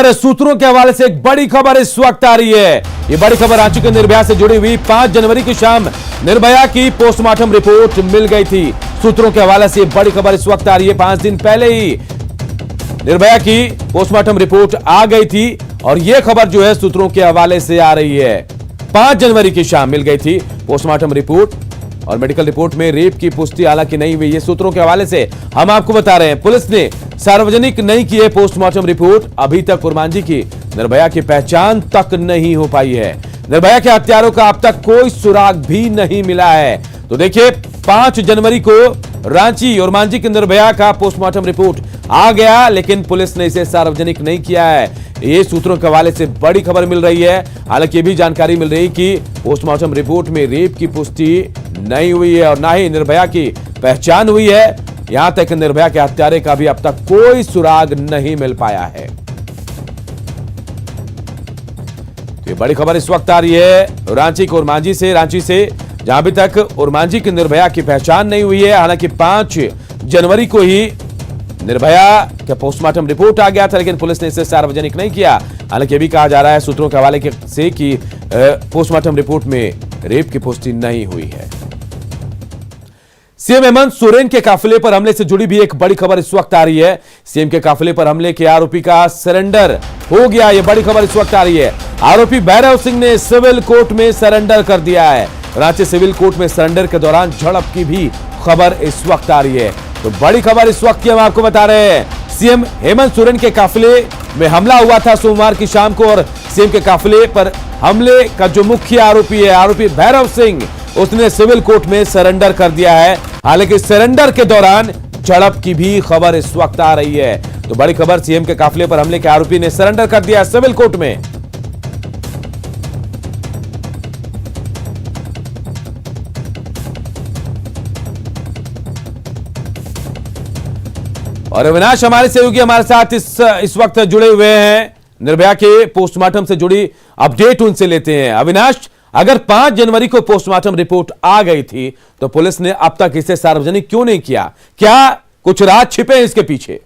लेकर सूत्रों के हवाले से एक बड़ी खबर इस वक्त आ रही है। ये बड़ी खबर रांची के निर्भया से जुड़ी हुई 5 जनवरी की शाम निर्भया की पोस्टमार्टम रिपोर्ट मिल गई थी। सूत्रों के हवाले से बड़ी खबर इस वक्त आ रही है। 5 दिन पहले ही निर्भया की पोस्टमार्टम रिपोर्ट आ गई थी और यह खबर जो है सूत्रों के हवाले से आ रही है। 5 जनवरी की शाम मिल गई थी पोस्टमार्टम रिपोर्ट और मेडिकल रिपोर्ट में रेप की पुष्टि हालांकि नहीं हुई। ये सूत्रों के हवाले से हम आपको बता रहे हैं। पुलिस ने सार्वजनिक नहीं की है पोस्टमार्टम रिपोर्ट। अभी तक कुर्मांजी की निर्भया की पहचान तक नहीं हो पाई है। निर्भया के हत्यारों का अब तक कोई सुराग भी नहीं मिला है। तो देखिए 5 जनवरी को रांची और मांझी की निर्भया का पोस्टमार्टम रिपोर्ट आ गया, लेकिन पुलिस ने इसे सार्वजनिक नहीं किया है। ये सूत्रों के हवाले से बड़ी खबर मिल रही है। हालांकि ये भी जानकारी मिल रही कि पोस्टमार्टम रिपोर्ट में रेप की पुष्टि नहीं हुई है और ना ही निर्भया की पहचान हुई है। यहां तक निर्भया के हत्यारे का भी अब तक कोई सुराग नहीं मिल पाया है। तो ये बड़ी खबर इस वक्त आ रही है रांची को उरमांझी से, जहां अभी तक उरमांझी की निर्भया की पहचान नहीं हुई है। हालांकि 5 जनवरी को ही निर्भया का पोस्टमार्टम रिपोर्ट आ गया था, लेकिन पुलिस ने इसे सार्वजनिक नहीं किया। हालांकि अभी कहा जा रहा है सूत्रों के हवाले से कि पोस्टमार्टम रिपोर्ट में रेप की पुष्टि नहीं हुई है। सीएम हेमंत सोरेन के काफिले पर हमले से जुड़ी भी एक बड़ी खबर इस वक्त आ रही है। सीएम के काफिले पर हमले के आरोपी का सरेंडर हो गया, यह बड़ी खबर इस वक्त आ रही है। आरोपी भैरव सिंह ने सिविल कोर्ट में सरेंडर कर दिया है। रांची सिविल कोर्ट में सरेंडर के दौरान झड़प की भी खबर इस वक्त आ रही है। तो बड़ी खबर इस वक्त की हम आपको बता रहे हैं। सीएम हेमंत सोरेन के काफिले में हमला हुआ था सोमवार की शाम को और सीएम के काफिले पर हमले का जो मुख्य आरोपी है, आरोपी भैरव सिंह, उसने सिविल कोर्ट में सरेंडर कर दिया है। हालांकि सरेंडर के दौरान झड़प की भी खबर इस वक्त आ रही है। तो बड़ी खबर, सीएम के काफिले पर हमले के आरोपी ने सरेंडर कर दिया सिविल कोर्ट में। और अविनाश हमारे सहयोगी हमारे साथ इस वक्त जुड़े हुए हैं। निर्भया के पोस्टमार्टम से जुड़ी अपडेट उनसे लेते हैं। अविनाश, अगर 5 जनवरी को पोस्टमार्टम रिपोर्ट आ गई थी तो पुलिस ने अब तक इसे सार्वजनिक क्यों नहीं किया? क्या कुछ राज छिपे हैं इसके पीछे?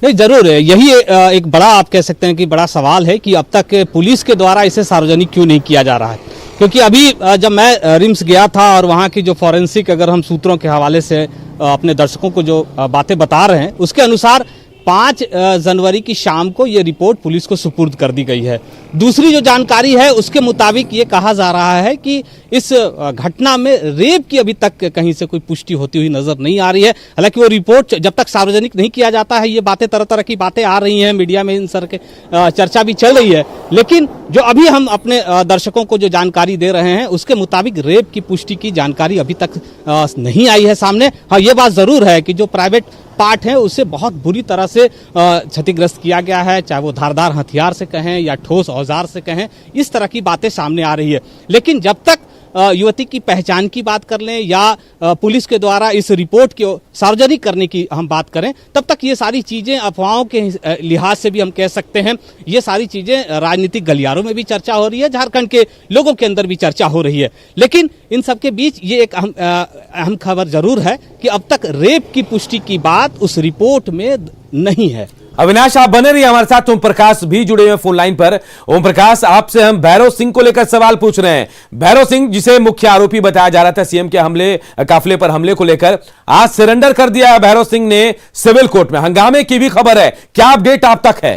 नहीं, जरूर है। यही एक बड़ा, आप कह सकते हैं कि बड़ा सवाल है कि अब तक पुलिस के द्वारा इसे सार्वजनिक क्यों नहीं किया जा रहा है। क्योंकि अभी जब मैं रिम्स गया था और वहाँ की जो फॉरेंसिक, अगर हम सूत्रों के हवाले से अपने दर्शकों को जो बातें बता रहे हैं, उसके अनुसार 5 जनवरी की शाम को ये रिपोर्ट पुलिस को सुपुर्द कर दी गई है। दूसरी जो जानकारी है उसके मुताबिक ये कहा जा रहा है कि इस घटना में रेप की अभी तक कहीं से कोई पुष्टि होती हुई नजर नहीं आ रही है। हालांकि वो रिपोर्ट जब तक सार्वजनिक नहीं किया जाता है, ये बातें तरह तरह की बातें आ रही हैं, मीडिया में इन सर के चर्चा भी चल रही है। लेकिन जो अभी हम अपने दर्शकों को जो जानकारी दे रहे हैं उसके मुताबिक रेप की पुष्टि की जानकारी अभी तक नहीं आई है सामने। हाँ, ये बात जरूर है कि जो प्राइवेट पार्ट है उसे बहुत बुरी तरह से क्षतिग्रस्त किया गया है, चाहे वो धारदार हथियार से कहें या ठोस औजार से कहें, इस तरह की बातें सामने आ रही है। लेकिन जब तक युवती की पहचान की बात कर लें या पुलिस के द्वारा इस रिपोर्ट को सार्वजनिक करने की हम बात करें, तब तक ये सारी चीजें अफवाहों के लिहाज से भी हम कह सकते हैं, ये सारी चीजें राजनीतिक गलियारों में भी चर्चा हो रही है, झारखंड के लोगों के अंदर भी चर्चा हो रही है। लेकिन इन सब के बीच ये एक अहम खबर जरूर है कि अब तक रेप की पुष्टि की बात उस रिपोर्ट में नहीं है। अविनाश, आप बने रहिए हमारे साथ। ओम प्रकाश भी जुड़े हुए फोन लाइन पर। ओम प्रकाश, आपसे हम भैरव सिंह को लेकर सवाल पूछ रहे हैं। भैरव सिंह, जिसे मुख्य आरोपी बताया जा रहा था सीएम के काफिले पर हमले को लेकर, आज सरेंडर कर दिया है भैरव सिंह ने सिविल कोर्ट में। हंगामे की भी खबर है, क्या अपडेट आप तक है?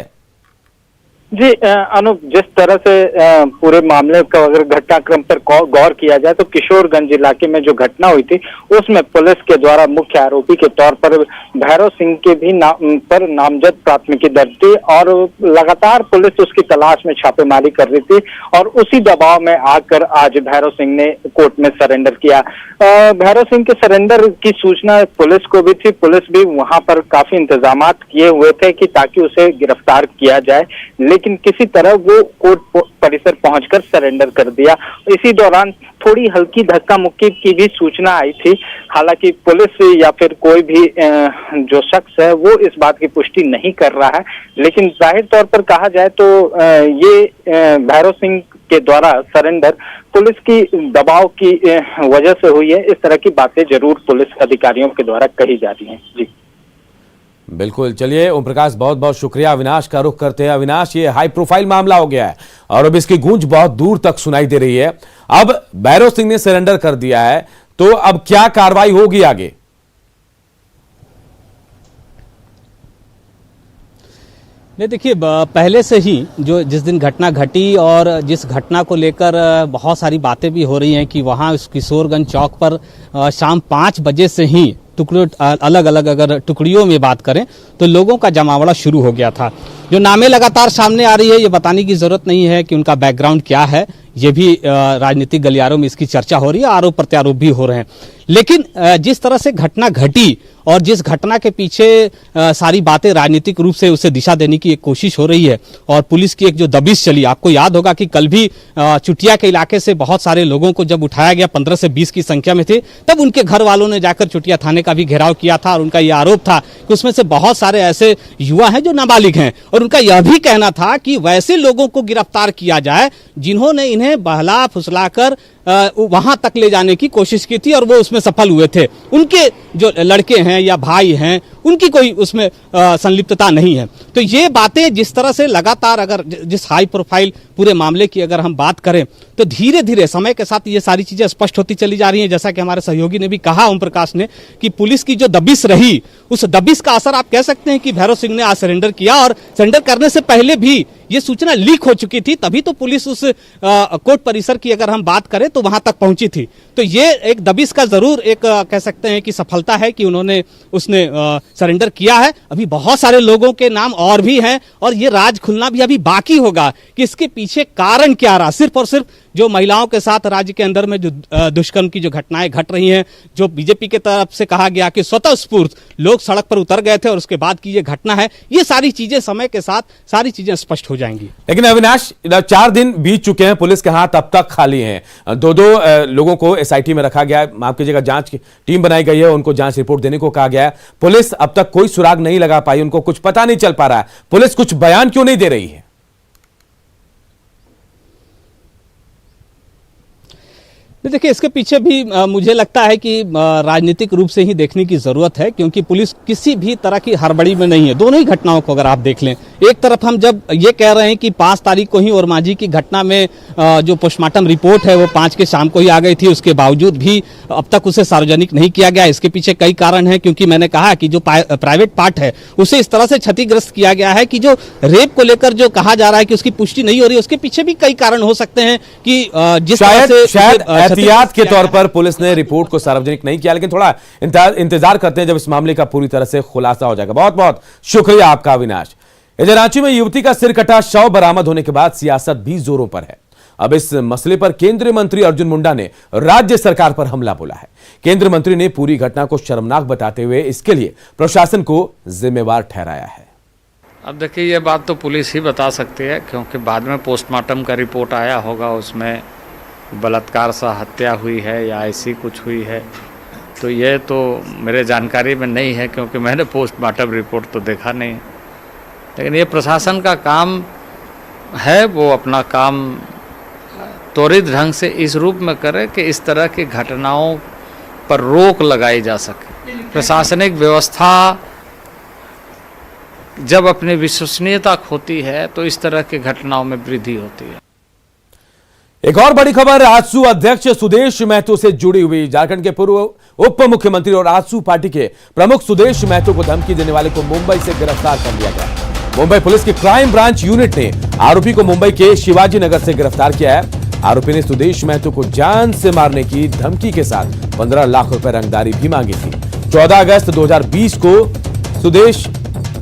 जी अनूप, जिस तरह से पूरे मामले का अगर घटनाक्रम पर गौर किया जाए तो किशोरगंज इलाके में जो घटना हुई थी उसमें पुलिस के द्वारा मुख्य आरोपी के तौर पर भैरव सिंह के भी पर नामजद प्राथमिकी दर्ज थी और लगातार पुलिस उसकी तलाश में छापेमारी कर रही थी और उसी दबाव में आकर आज भैरव सिंह ने कोर्ट में सरेंडर किया। भैरव सिंह के सरेंडर की सूचना पुलिस को भी थी। पुलिस भी वहां पर काफी इंतजाम किए हुए थे कि ताकि उसे गिरफ्तार किया जाए, लेकिन किसी तरह वो कोर्ट परिसर पहुंचकर सरेंडर कर दिया। इसी दौरान थोड़ी हल्की धक्का मुक्की की भी सूचना आई थी। हालांकि पुलिस या फिर कोई भी जो शख्स है वो इस बात की पुष्टि नहीं कर रहा है, लेकिन जाहिर तौर पर कहा जाए तो ये भैरव सिंह के द्वारा सरेंडर पुलिस की दबाव की वजह से हुई है। इस तरह की बातें जरूर पुलिस अधिकारियों के द्वारा कही जा रही हैं। जी बिल्कुल। चलिए ओम प्रकाश, बहुत बहुत शुक्रिया। अविनाश का रुख करते हैं। अविनाश, ये हाई प्रोफाइल मामला हो गया है और अब इसकी गूंज बहुत दूर तक सुनाई दे रही है। अब भैरव सिंह ने सरेंडर कर दिया है, तो अब क्या कार्रवाई होगी आगे? नहीं, देखिए, पहले से ही जो जिस दिन घटना घटी और जिस घटना को लेकर बहुत सारी बातें भी हो रही हैं कि वहाँ उस किशोरगंज चौक पर शाम 5 बजे से ही टुकड़ों अलग अलग अगर टुकड़ियों में बात करें तो लोगों का जमावड़ा शुरू हो गया था। जो नामें लगातार सामने आ रही है, ये बताने की जरूरत नहीं है कि उनका बैकग्राउंड क्या है, ये भी राजनीतिक गलियारों में इसकी चर्चा हो रही है, आरोप प्रत्यारोप भी हो रहे हैं। लेकिन जिस तरह से घटना घटी और जिस घटना के पीछे सारी बातें राजनीतिक रूप से उसे दिशा देने की एक कोशिश हो रही है और पुलिस की एक जो दबिश चली, आपको याद होगा कि कल भी चुटिया के इलाके से बहुत सारे लोगों को जब उठाया गया, 15 से 20 की संख्या में थे, तब उनके घर वालों ने जाकर चुटिया थाने का भी घेराव किया था और उनका यह आरोप था कि उसमें से बहुत सारे ऐसे युवा हैं जो नाबालिग हैं और उनका यह भी कहना था कि वैसे लोगों को गिरफ्तार किया जाए जिन्होंने इन्हें बहला फुसलाकर वहां तक ले जाने की कोशिश की थी और वो उसमें सफल हुए थे। उनके जो लड़के हैं या भाई हैं, उनकी कोई उसमें संलिप्तता नहीं है। तो ये बातें जिस तरह से लगातार, अगर जिस हाई प्रोफाइल पूरे मामले की अगर हम बात करें तो धीरे धीरे समय के साथ ये सारी चीजें स्पष्ट होती चली जा रही हैं। जैसा कि हमारे सहयोगी ने भी कहा, ओम प्रकाश ने, कि पुलिस की जो दबिश रही, उस दबिश का असर आप कह सकते हैं कि भैरव सिंह ने आज सरेंडर किया और सरेंडर करने से पहले भी ये सूचना लीक हो चुकी थी, तभी तो पुलिस उस कोर्ट परिसर की अगर हम बात करें तो वहां तक पहुंची थी। तो ये एक दबिश का जरूर एक कह सकते हैं कि सफलता है कि उसने सरेंडर किया है। अभी बहुत सारे लोगों के नाम और भी हैं और ये राज खुलना भी अभी बाकी होगा कि इसके पीछे कारण क्या रहा। सिर्फ और सिर्फ जो महिलाओं के साथ राज्य के अंदर में जो दुष्कर्म की जो घटनाएं घट रही हैं, जो बीजेपी की तरफ से कहा गया कि स्वतः स्फूर्त लोग सड़क पर उतर गए थे और उसके बाद की ये घटना है, ये सारी चीजें समय के साथ सारी चीजें स्पष्ट हो जाएंगी। लेकिन अविनाश, 4 दिन बीत चुके हैं, पुलिस के हाथ अब तक खाली हैं। दो लोगों को एसआईटी में रखा गया है, माफ कीजिएगा, जांच की टीम बनाई गई है, उनको जांच रिपोर्ट देने को कहा गया है। पुलिस अब तक कोई सुराग नहीं लगा पाई, उनको कुछ पता नहीं चल पा रहा है। पुलिस कुछ बयान क्यों नहीं दे रही है? देखिए, इसके पीछे भी मुझे लगता है कि राजनीतिक रूप से ही देखने की जरूरत है, क्योंकि पुलिस किसी भी तरह की हड़बड़ी में नहीं है। दोनों ही घटनाओं को अगर आप देख लें, एक तरफ हम जब ये कह रहे हैं कि 5 तारीख को ही ओरमांझी की घटना में जो पोस्टमार्टम रिपोर्ट है वो 5 के शाम को ही आ गई थी, उसके बावजूद भी अब तक उसे सार्वजनिक नहीं किया गया। इसके पीछे कई कारण हैं, क्योंकि मैंने कहा कि जो प्राइवेट पार्ट है उसे इस तरह से क्षतिग्रस्त किया गया है कि जो रेप को लेकर जो कहा जा रहा है कि उसकी पुष्टि नहीं हो रही, उसके पीछे भी कई कारण हो सकते हैं कि जिस तरह से शायद एहतियात के तौर पर पुलिस ने रिपोर्ट को सार्वजनिक नहीं किया। लेकिन थोड़ा इंतजार करते हैं जब इस मामले का पूरी तरह से खुलासा हो जाएगा। बहुत बहुत शुक्रिया आपका अविनाश। इधर रांची में युवती का सिर कटा शव बरामद होने के बाद सियासत भी जोरों पर है। अब इस मसले पर केंद्रीय मंत्री अर्जुन मुंडा ने राज्य सरकार पर हमला बोला है। केंद्रीय मंत्री ने पूरी घटना को शर्मनाक बताते हुए इसके लिए प्रशासन को जिम्मेवार ठहराया है। अब देखिए, ये बात तो पुलिस ही बता सकती है, क्योंकि बाद में पोस्टमार्टम का रिपोर्ट आया होगा, उसमें बलात्कार सा हत्या हुई है या ऐसी कुछ हुई है, तो ये तो मेरे जानकारी में नहीं है, क्योंकि मैंने पोस्टमार्टम रिपोर्ट तो देखा नहीं। लेकिन ये प्रशासन का काम है, वो अपना काम त्वरित ढंग से इस रूप में करे कि इस तरह की घटनाओं पर रोक लगाई जा सके। प्रशासनिक व्यवस्था जब अपनी विश्वसनीयता खोती है तो इस तरह की घटनाओं में वृद्धि होती है। एक और बड़ी खबर आजसू अध्यक्ष सुदेश महतो से जुड़ी हुई। झारखंड के पूर्व उप मुख्यमंत्री और आजसू पार्टी के प्रमुख सुदेश महतो को धमकी देने वाले को मुंबई से गिरफ्तार कर लिया गया। मुंबई पुलिस की क्राइम ब्रांच यूनिट ने आरोपी को मुंबई के शिवाजी नगर से गिरफ्तार किया है। आरोपी ने सुदेश महतो को जान से मारने की धमकी के साथ 15 लाख रुपए रंगदारी भी मांगी थी। 14 अगस्त 2020 को सुदेश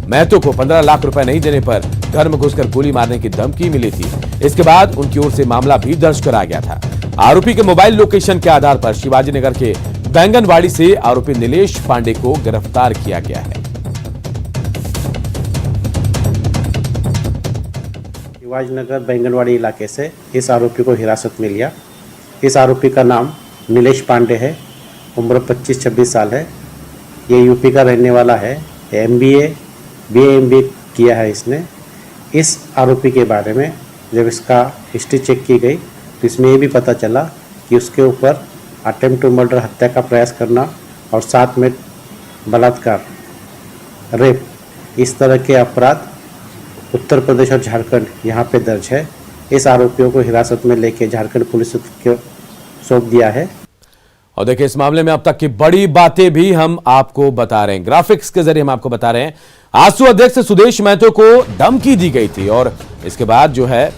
महतो को 15 लाख रुपए नहीं देने पर घर में घुसकर गोली मारने की धमकी मिली थी। इसके बाद उनकी ओर से मामला भी दर्ज कराया गया था। आरोपी के मोबाइल लोकेशन के आधार पर शिवाजी नगर के बैंगनवाड़ी से आरोपी नीलेश पांडे को गिरफ्तार किया गया है। शिवाजी नगर बैंगनवाड़ी इलाके से इस आरोपी को हिरासत में लिया। इस आरोपी का नाम नीलेश पांडे है, उम्र 25-26 साल है। ये यूपी का रहने वाला है। MBA BA किया है इसने। इस आरोपी के बारे में जब इसका हिस्ट्री चेक की गई तो इसमें ये भी पता चला कि उसके ऊपर अटेम्प्ट टू मर्डर, हत्या का प्रयास करना और साथ में बलात्कार, रेप इस तरह के अपराध उत्तर प्रदेश और झारखंड यहाँ पे दर्ज है। इस आरोपियों को हिरासत में लेके झारखंड पुलिस को सौंप दिया है। और देखिए, इस मामले में अब तक की बड़ी बातें भी हम आपको बता रहे हैं, ग्राफिक्स के जरिए हम आपको बता रहे हैं। आजसू अध्यक्ष सुदेश महतो को धमकी दी गई थी और इसके बाद जो है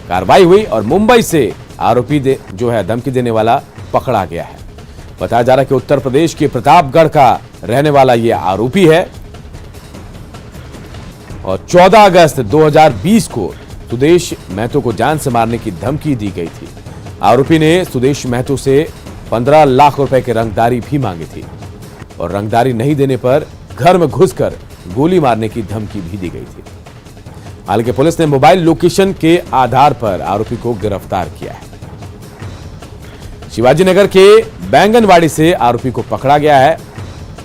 कार्रवाई हुई और मुंबई से आरोपी जो है धमकी देने वाला पकड़ा गया है। बताया जा रहा है कि उत्तर प्रदेश के प्रतापगढ़ का रहने वाला यह आरोपी है और 14 अगस्त 2020 को सुदेश महतो को जान से मारने की धमकी दी गई थी। आरोपी ने सुदेश महतो से 15 लाख रुपए की रंगदारी भी मांगी थी और रंगदारी नहीं देने पर घर में घुसकर गोली मारने की धमकी भी दी गई थी। हालांकि पुलिस ने मोबाइल लोकेशन के आधार पर आरोपी को गिरफ्तार किया है। शिवाजी नगर के बैंगनवाड़ी से आरोपी को पकड़ा गया है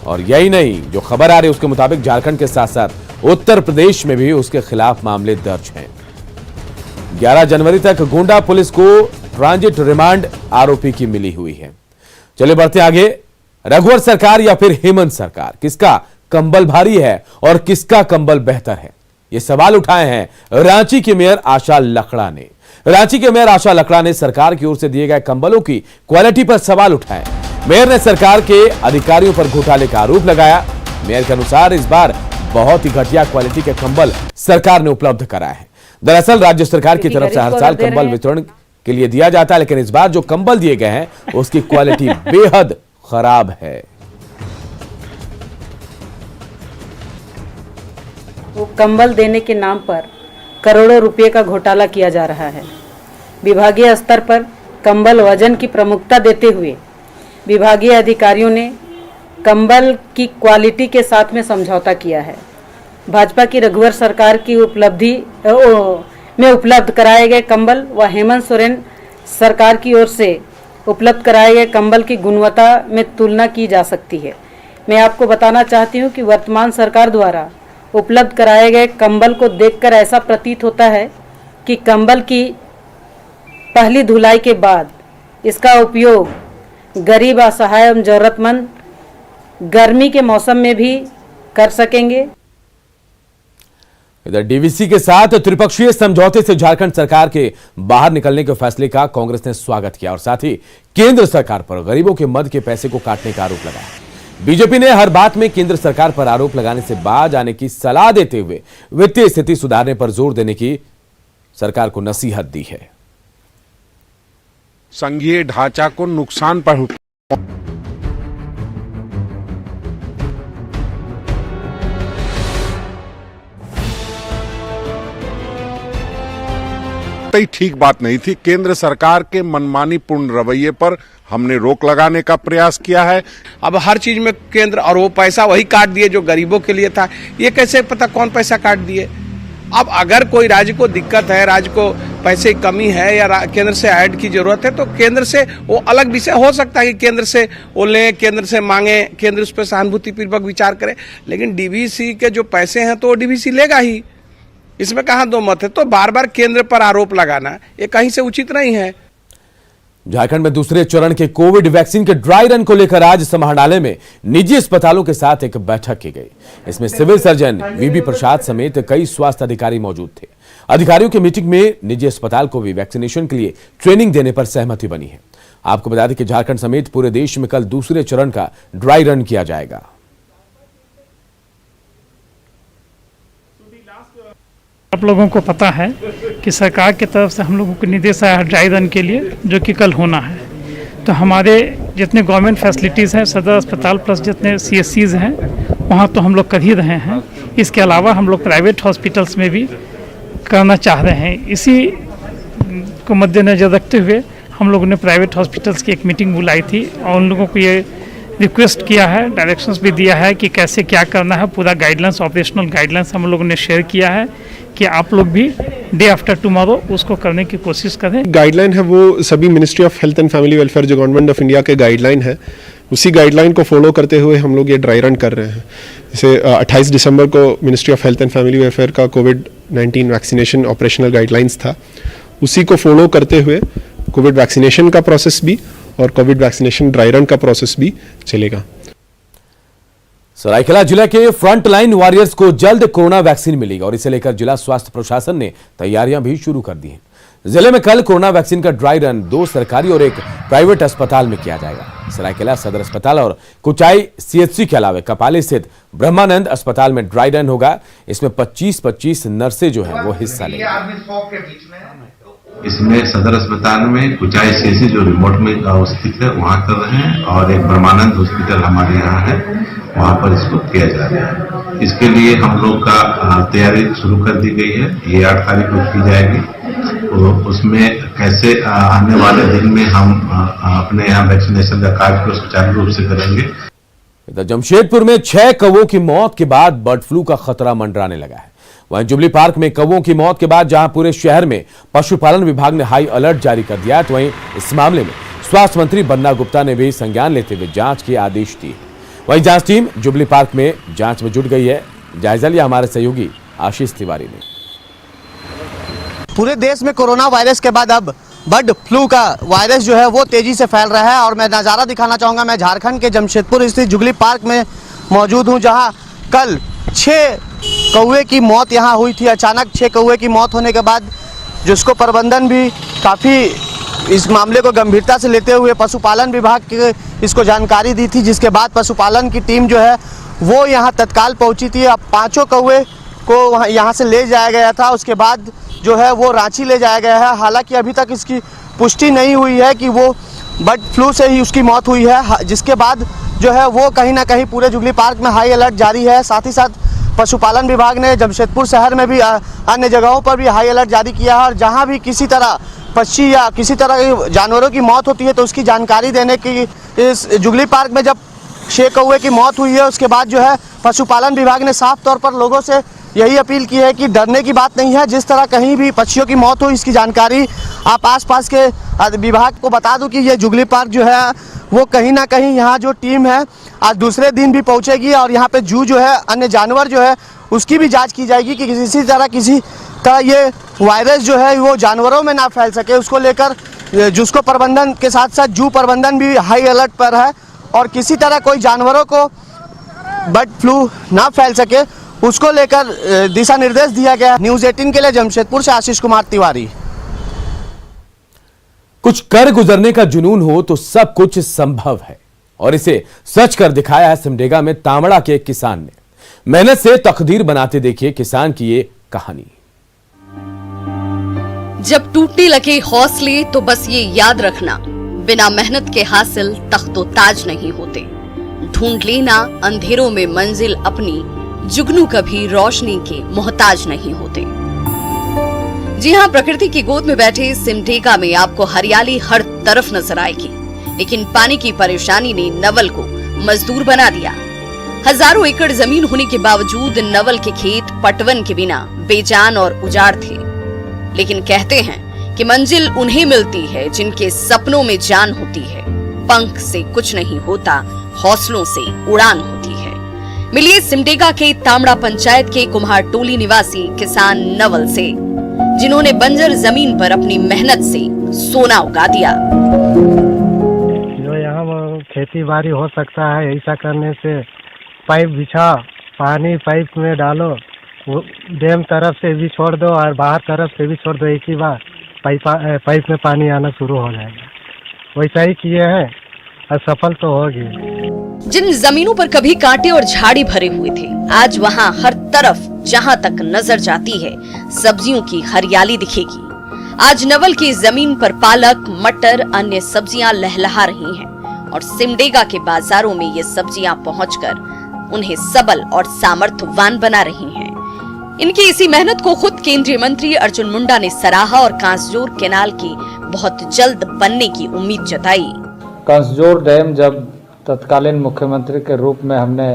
और यही नहीं, जो खबर आ रही है उसके मुताबिक झारखंड के साथ साथ उत्तर प्रदेश में भी उसके खिलाफ मामले दर्ज हैं। 11 जनवरी तक गोंडा पुलिस को ट्रांजिट रिमांड आरोपी की मिली हुई है। चलिए बढ़ते आगे। रघुवर सरकार या फिर हेमंत सरकार, किसका कंबल भारी है और किसका कंबल बेहतर है, ये सवाल उठाए हैं रांची की मेयर आशा लकड़ा ने। रांची के मेयर आशा लकड़ा ने सरकार की ओर से दिए गए कंबलों की क्वालिटी पर सवाल उठाए। मेयर ने सरकार के अधिकारियों पर घोटाले का आरोप लगाया। मेयर के अनुसार इस बार बहुत ही घटिया क्वालिटी के कंबल सरकार ने उपलब्ध कराए हैं। दरअसल राज्य सरकार की तरफ से हर साल कंबल वितरण के लिए दिया जाता है, लेकिन इस बार जो कंबल दिए गए हैं उसकी क्वालिटी बेहद खराब है। वो कंबल देने के नाम पर करोड़ों रुपए का घोटाला किया जा रहा है। विभागीय स्तर पर कंबल वजन की प्रमुखता देते हुए विभागीय अधिकारियों ने कंबल की क्वालिटी के साथ में समझौता किया है। भाजपा की रघुवर सरकार की उपलब्धि में उपलब्ध कराए गए कंबल व हेमंत सोरेन सरकार की ओर से उपलब्ध कराए गए कंबल की गुणवत्ता में तुलना की जा सकती है। मैं आपको बताना चाहती हूं कि वर्तमान सरकार द्वारा उपलब्ध कराए गए कंबल को देखकर ऐसा प्रतीत होता है कि कंबल की पहली धुलाई के बाद इसका उपयोग गरीब, असहाय एवं जरूरतमंद गर्मी के मौसम में भी कर सकेंगे। इधर डीवीसी के साथ त्रिपक्षीय समझौते से झारखंड सरकार के बाहर निकलने के फैसले का कांग्रेस ने स्वागत किया और साथ ही केंद्र सरकार पर गरीबों के मद के पैसे को काटने का आरोप लगाया। बीजेपी ने हर बात में केंद्र सरकार पर आरोप लगाने से बाज आने की सलाह देते हुए वित्तीय स्थिति सुधारने पर जोर देने की सरकार को नसीहत दी है। संघीय ढांचा को नुकसान पर ठीक बात नहीं थी। केंद्र सरकार के मनमानी पूर्ण रवैये पर हमने रोक लगाने का प्रयास किया है। अब हर चीज में केंद्र और वो पैसा वही काट दिए जो गरीबों के लिए था। ये कैसे पता कौन पैसा काट दिए? अब अगर कोई राज्य को दिक्कत है, राज्य को पैसे की कमी है या केंद्र से ऐड की जरूरत है तो केंद्र से वो अलग विषय हो सकता है कि केंद्र से वो लें, केंद्र से मांगे, केंद्र उस पर सहानुभूति पूर्वक विचार करे। लेकिन डीवीसी के जो पैसे हैं तो डीवीसी लेगा ही, इसमें कहां दो मत है। तो बार बार केंद्र पर आरोप लगाना ये कहीं से उचित नहीं है। झारखंड में दूसरे चरण के कोविड वैक्सीन के ड्राई रन को लेकर आज समाहरणालय में निजी अस्पतालों के साथ एक बैठक की गई। इसमें सिविल सर्जन वीबी प्रसाद समेत कई स्वास्थ्य अधिकारी मौजूद थे। अधिकारियों की मीटिंग में निजी अस्पताल को भी वैक्सीनेशन के लिए ट्रेनिंग देने पर सहमति बनी है। आपको बता दें कि झारखंड समेत पूरे देश में कल दूसरे चरण का ड्राई रन किया जाएगा। आप लोगों को पता है कि सरकार की तरफ से हम लोगों को निर्देश आया है ड्राई रन के लिए, जो कि कल होना है। तो हमारे जितने गवर्नमेंट फैसिलिटीज़ हैं, सदर अस्पताल प्लस जितने सीएससीज हैं, वहाँ तो हम लोग कर ही रहे हैं। इसके अलावा हम लोग प्राइवेट हॉस्पिटल्स में भी करना चाह रहे हैं। इसी को मद्देनजर रखते हुए हम लोगों ने प्राइवेट हॉस्पिटल्स की एक मीटिंग बुलाई थी और उन लोगों को ये रिक्वेस्ट किया है, डायरेक्शंस भी दिया है कि कैसे क्या करना है। पूरा गाइडलाइंस, ऑपरेशनल गाइडलाइंस हम लोगों ने शेयर किया है कि आप लोग भी डे आफ्टर टुमारो उसको करने की कोशिश करें। गाइडलाइन है वो सभी ministry of health and family welfare जो गवर्नमेंट ऑफ इंडिया के गाइडलाइन है, उसी गाइडलाइन को फॉलो करते हुए हम लोग ये ड्राई रन कर रहे हैं। जैसे 28 दिसंबर को ministry of health and family welfare का कोविड-19 वैक्सीनेशन ऑपरेशनल गाइडलाइंस था, उसी को फॉलो करते हुए कोविड वैक्सीनेशन का प्रोसेस भी और कोविड वैक्सीनेशन ड्राई रन का प्रोसेस भी चलेगा। सरायकेला जिला के फ्रंटलाइन वॉरियर्स को जल्द कोरोना वैक्सीन मिलेगी और इसे लेकर जिला स्वास्थ्य प्रशासन ने तैयारियां भी शुरू कर दी हैं। जिले में कल कोरोना वैक्सीन का ड्राई रन 2 सरकारी और 1 प्राइवेट अस्पताल में किया जाएगा। सरायकेला सदर अस्पताल और कुचाई सीएचसी के अलावा कपाली स्थित ब्रह्मानंद अस्पताल में ड्राई रन होगा। इसमें 25-25 नर्सें जो है वो हिस्सा लेंगी। इसमें सदर अस्पताल में कुचाई सीएचसी जो रिमोट में स्थित है वहाँ कर रहे हैं और एक ब्रह्मानंद हॉस्पिटल हमारे यहाँ है वहाँ पर इसको किया जा रहा है। इसके लिए हम लोग का तैयारी शुरू कर दी गई है। ये 8 तारीख को की जाएगी। तो उसमें कैसे आने वाले दिन में हम अपने यहाँ वैक्सीनेशन का कार्य को सुचारू रूप से करेंगे। इधर जमशेदपुर में 6 कौवों की मौत के बाद बर्ड फ्लू का खतरा मंडराने लगा है। वहीं जुबली पार्क में कौवों की मौत के बाद जहां पूरे शहर में पशुपालन विभाग ने हाई अलर्ट जारी कर दिया है, तो वहीं इस मामले में स्वास्थ्य मंत्री बन्ना गुप्ता ने भी संज्ञान लेते हुए जांच के आदेश दिए। वहीं जांच टीम जुबली पार्क में जांच में जुट गई है। जायजा लिया हमारे सहयोगी आशीष तिवारी ने। पूरे देश में कोरोना वायरस के बाद अब बर्ड फ्लू का वायरस जो है वो तेजी से फैल रहा है और मैं नज़ारा दिखाना चाहूँगा। मैं झारखंड के जमशेदपुर स्थित जुबली पार्क में मौजूद हूँ, जहाँ कल 6 कौवे की मौत यहाँ हुई थी। अचानक 6 कौवे की मौत होने के बाद जिसको प्रबंधन भी काफ़ी इस मामले को गंभीरता से लेते हुए पशुपालन विभाग के इसको जानकारी दी थी, जिसके बाद पशुपालन की टीम जो है वो यहाँ तत्काल पहुँची थी। अब 5 कौवे को यहाँ से ले जाया गया था, उसके बाद जो है वो रांची ले जाया गया है। हालांकि अभी तक इसकी पुष्टि नहीं हुई है कि वो बर्ड फ्लू से ही उसकी मौत हुई है, जिसके बाद जो है वो कहीं ना कहीं पूरे जुबली पार्क में हाई अलर्ट जारी है। साथ ही साथ पशुपालन विभाग ने जमशेदपुर शहर में भी अन्य जगहों पर भी हाई अलर्ट जारी किया है और जहां भी किसी तरह पक्षी या किसी तरह के जानवरों की मौत होती है तो उसकी जानकारी देने की इस जुबली पार्क में जब 6 कौवे की मौत हुई है उसके बाद जो है पशुपालन विभाग ने साफ तौर पर लोगों से यही अपील की है कि डरने की बात नहीं है। जिस तरह कहीं भी पक्षियों की मौत हो इसकी जानकारी आप आसपास के विभाग को बता दूं कि ये जुबली पार्क जो है वो कहीं ना कहीं यहाँ जो टीम है आज दूसरे दिन भी पहुँचेगी और यहाँ पे जू जो है अन्य जानवर जो है उसकी भी जांच की जाएगी कि किसी तरह ये वायरस जो है वो जानवरों में ना फैल सके। उसको लेकर जिसको प्रबंधन के साथ साथ जू प्रबंधन भी हाई अलर्ट पर है और किसी तरह कोई जानवरों को बर्ड फ्लू ना फैल सके उसको लेकर दिशा निर्देश दिया गया। न्यूज़ 18 के लिए जमशेदपुर से आशीष कुमार तिवारी। कुछ कर गुजरने का जुनून हो तो सब कुछ संभव है और इसे सच कर दिखाया है सिमडेगा में तामड़ा के एक किसान ने। मेहनत से तकदीर बनाते देखिए किसान की ये कहानी। जब टूटने लगे हौसले तो बस ये याद रखना, बिना मेहनत के हासिल तख्तो ताज नहीं होते। ढूंढ लेना अंधेरों में मंजिल अपनी, जुगनू कभी रोशनी के मोहताज नहीं होते। जी हां, प्रकृति की गोद में बैठे सिमडेगा में आपको हरियाली हर तरफ नजर आएगी, लेकिन पानी की परेशानी ने नवल को मजदूर बना दिया। हजारों एकड़ जमीन होने के बावजूद नवल के खेत पटवन के बिना बेजान और उजाड़ थे। लेकिन कहते हैं कि मंजिल उन्हें मिलती है जिनके सपनों में जान होती है। पंख से कुछ नहीं होता, हौसलों से उड़ान होती है। मिलिए सिमडेगा के तामड़ा पंचायत के कुम्हार टोली निवासी किसान नवल से, जिन्होंने बंजर जमीन पर अपनी मेहनत से सोना उगा दिया। जो यहाँ खेती बाड़ी हो सकता है, ऐसा करने से पाइप बिछा, पानी पाइप में डालो, डैम तरफ से भी छोड़ दो और बाहर तरफ से भी छोड़ दो, एक ही बार पाइप में पानी आना शुरू हो जाएगा। वैसा ही किए हैं और सफल तो होगी। जिन जमीनों पर कभी कांटे और झाड़ी भरे हुए थे, आज वहाँ हर तरफ जहाँ तक नजर जाती है सब्जियों की हरियाली दिखेगी। आज नवल की जमीन पर पालक, मटर, अन्य सब्जियां लहलहा रही हैं और सिमडेगा के बाजारों में ये सब्जियां पहुंचकर उन्हें सबल और सामर्थ्यवान बना रही हैं। इनकी इसी मेहनत को खुद केंद्रीय मंत्री अर्जुन मुंडा ने सराहा और कांसजोर कैनाल की बहुत जल्द बनने की उम्मीद जताई। कांसजोर डैम जब तत्कालीन मुख्यमंत्री के रूप में हमने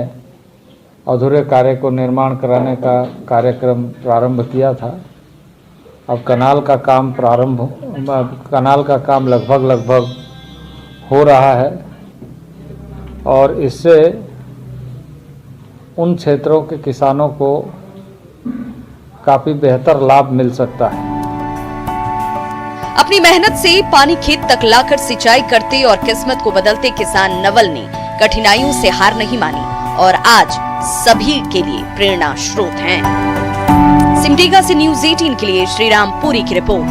अधूरे कार्य को निर्माण कराने का कार्यक्रम प्रारंभ किया था, अब कनाल का काम लगभग हो रहा है और इससे उन क्षेत्रों के किसानों को काफी बेहतर लाभ मिल सकता है। अपनी मेहनत से पानी खेत तक लाकर सिंचाई करते और किस्मत को बदलते किसान नवल ने कठिनाइयों से हार नहीं मानी और आज सभी के लिए प्रेरणा स्रोत हैं। सिमडेगा से न्यूज़ 18 के लिए श्रीराम पुरी की रिपोर्ट।